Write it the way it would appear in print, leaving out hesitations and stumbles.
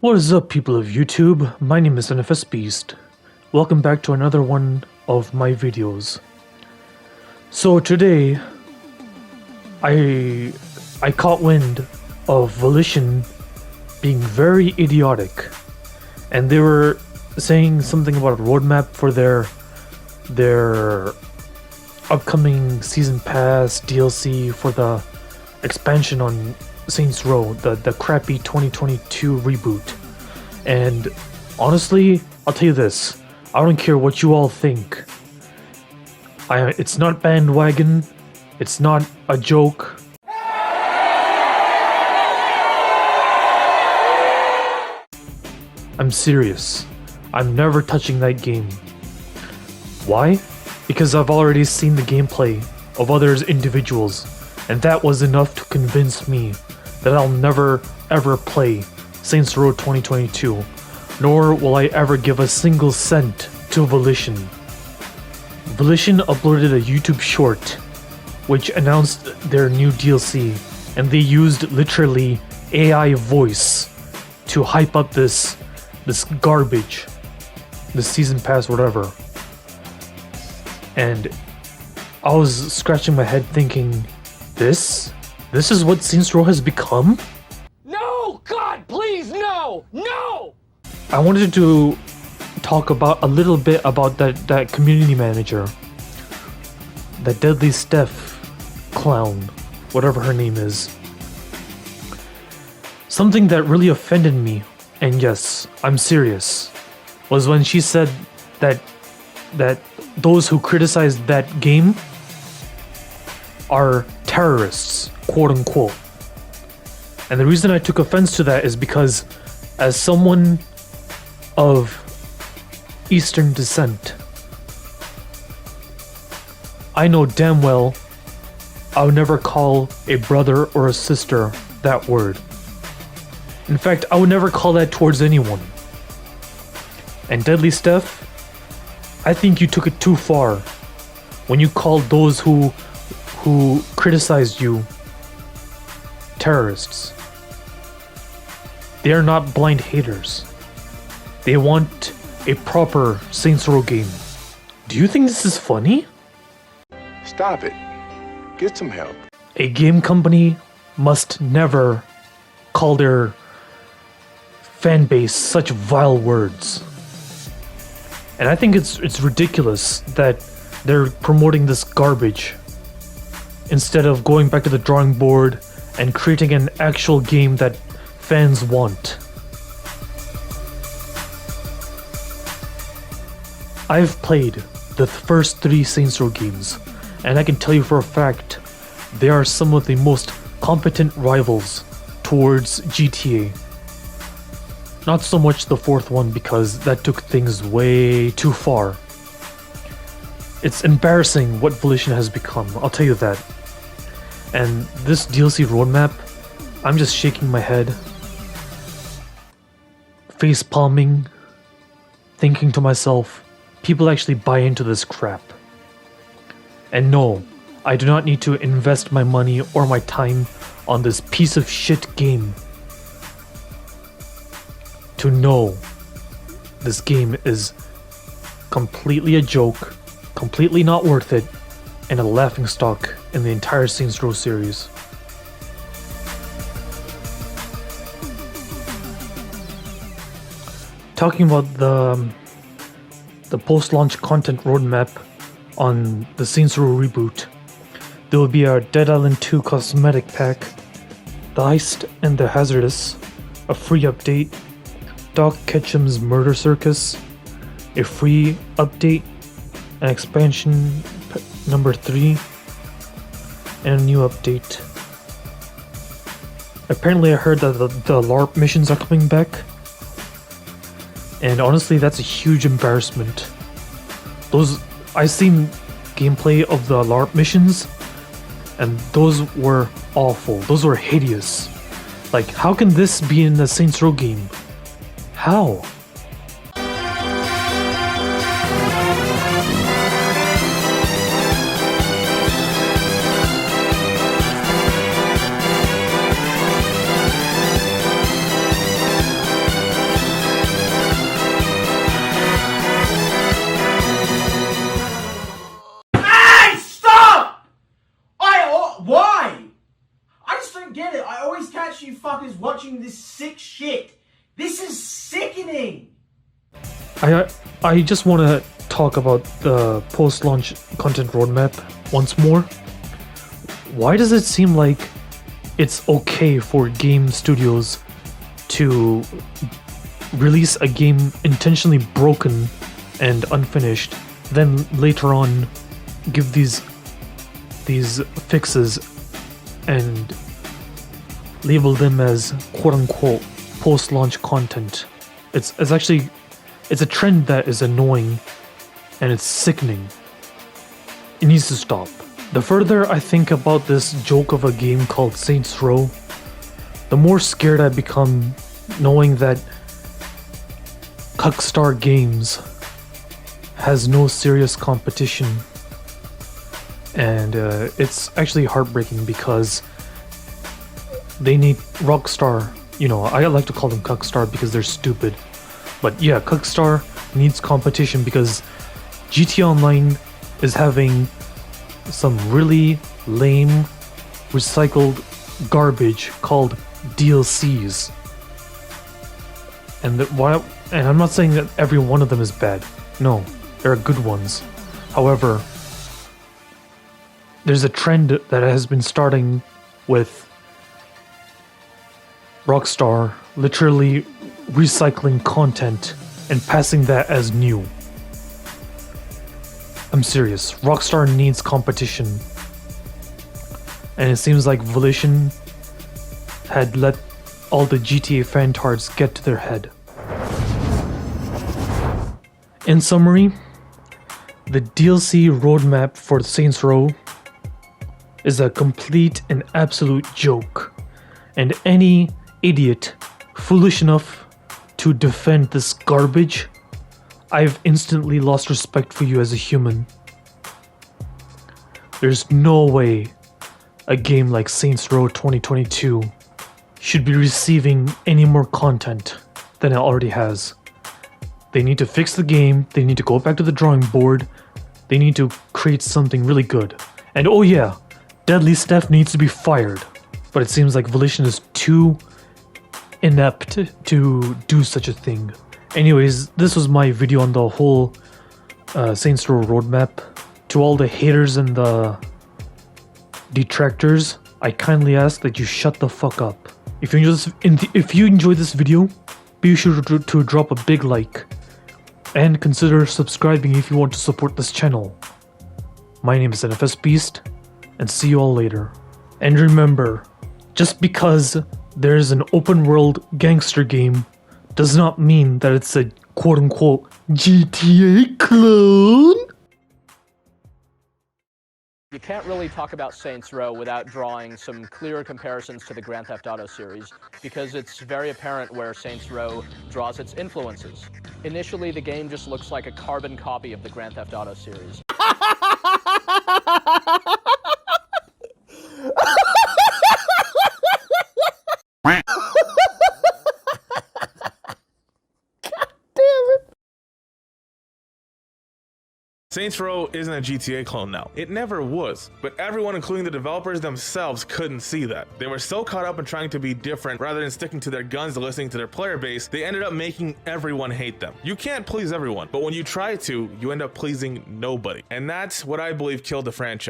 What is up, people of YouTube? My name is NFS Beast. Welcome back to another one of my videos. So today, I caught wind of Volition being very idiotic, and they were saying something about a roadmap for their upcoming season pass DLC for the expansion on Saints Row, the crappy 2022 reboot. And honestly, I'll tell you this, I don't care what you all think. It's not bandwagon, it's not a joke. I'm serious. I'm never touching that game. Why? Because I've already seen the gameplay of other individuals, and that was enough to convince me that I'll never ever play Saints Row 2022, nor will I ever give a single cent to Volition. Volition uploaded a YouTube short which announced their new DLC, and they used literally AI voice to hype up this garbage, this season pass, whatever. And I was scratching my head thinking, this is what Saints Row has become? No! God, please, no! No! I wanted to talk about a little bit about that community manager, that Deadly Steph clown, whatever her name is. Something that really offended me, and yes, I'm serious, was when she said that those who criticized that game are terrorists, quote unquote. And the reason I took offense to that is because, as someone of Eastern descent, I know damn well I would never call a brother or a sister that word. In fact, I would never call that towards anyone. And Deadly Steph, I think you took it too far when you called those who criticized you terrorists. They are not blind haters. They want a proper Saints Row game. Do you think this is funny? Stop it. Get some help. A game company must never call their fan base such vile words. And I think it's ridiculous that they're promoting this garbage instead of going back to the drawing board and creating an actual game that fans want. I've played the first 3 Saints Row games, and I can tell you for a fact, they are some of the most competent rivals towards GTA. Not so much the 4th one, because that took things way too far. It's embarrassing what Volition has become, I'll tell you that. And this DLC roadmap, I'm just shaking my head, face palming, thinking to myself, people actually buy into this crap. And no, I do not need to invest my money or my time on this piece of shit game to know this game is completely a joke, completely not worth it, and a laughingstock in the entire Saints Row series. Talking about the post-launch content roadmap on the Saints Row Reboot, there will be a Dead Island 2 cosmetic pack, the Heist and the Hazardous, a free update, Doc Ketchum's Murder Circus, a free update, an expansion number 3, and a new update. Apparently I heard that the LARP missions are coming back, and honestly that's a huge embarrassment. I've seen gameplay of the LARP missions, and those were awful, those were hideous. Like, how can this be in the Saints Row game? How? is sickening! I just want to talk about the post-launch content roadmap once more. Why does it seem like it's okay for game studios to release a game intentionally broken and unfinished, then later on give these fixes and label them as quote-unquote post-launch content? It's a trend that is annoying and it's sickening. It needs to stop. The further I think about this joke of a game called Saints Row, the more scared I become, knowing that Cuckstar Games has no serious competition. And it's actually heartbreaking because they need Rockstar. You know, I like to call them Cuckstar because they're stupid. But yeah, Cuckstar needs competition because GTA Online is having some really lame, recycled garbage called DLCs. And I'm not saying that every one of them is bad. No, there are good ones. However, there's a trend that has been starting with Rockstar literally recycling content and passing that as new. I'm serious. Rockstar needs competition. And it seems like Volition had let all the GTA fantards get to their head. In summary, the DLC roadmap for Saints Row is a complete and absolute joke. And any idiot foolish enough to defend this garbage, I've instantly lost respect for you as a human. There's no way a game like Saints Row 2022 should be receiving any more content than it already has. They need to fix the game, they need to go back to the drawing board, they need to create something really good. And oh yeah, Deadly Steph needs to be fired. But it seems like Volition is too inept to do such a thing. Anyways, this was my video on the whole Saints Row roadmap. To all the haters and the detractors, I kindly ask that you shut the fuck up. If you enjoyed this video, be sure to drop a big like. And consider subscribing if you want to support this channel. My name is NFS Beast, and see you all later. And remember, just because there's an open world gangster game does not mean that it's a quote-unquote GTA clone. You can't really talk about Saints Row without drawing some clearer comparisons to the Grand Theft Auto series, because it's very apparent where Saints Row draws its influences. Initially, the game just looks like a carbon copy of the Grand Theft Auto series. Saints Row isn't a GTA clone now. It never was. But everyone, including the developers themselves, couldn't see that. They were so caught up in trying to be different rather than sticking to their guns and listening to their player base, they ended up making everyone hate them. You can't please everyone, but when you try to, you end up pleasing nobody. And that's what I believe killed the franchise.